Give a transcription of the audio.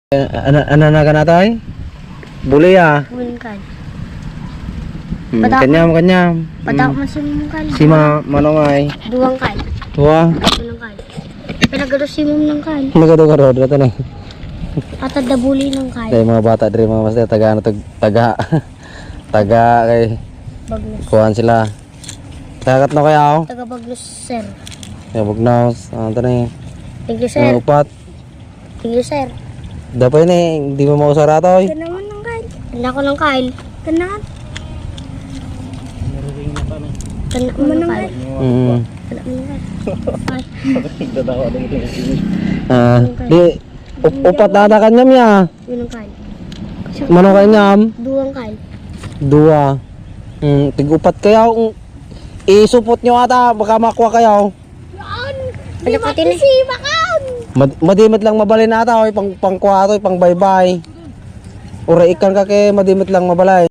Ano na ka na tayo? Buli Buling kal. Kanyam. Patak man si mong kal. Si manongay. Duwang kal. Tuwa. Duwang kal. Pinagado si mong ng kal. Nagado-garo dito na. At ada buli ng kal. Kay mga bata diri mga master taga kay Bagnos. kuhan sila. Tagat na kaya Taga Bagnos sir. Kaya bugnaws. Ano to ni? Thank you sir. Upat. Thank you sir. Dapat ni hindi mo mausara to. Kana man ng kal. Kana ko ng kal. Kana. Kana mo ng kal. Kana mo ng kal. Di upat na kanyam ya. Yun ang kal. Mano kanyam? Duwang kal. Dua. Tig-upat kayo. Isupot nyo ata, baka makuha kayo. Ano ka si Makan? Madimit lang mabalin ata, pang kuha to, pang bye-bye. Ura ikan ka kay madimit lang mabalay.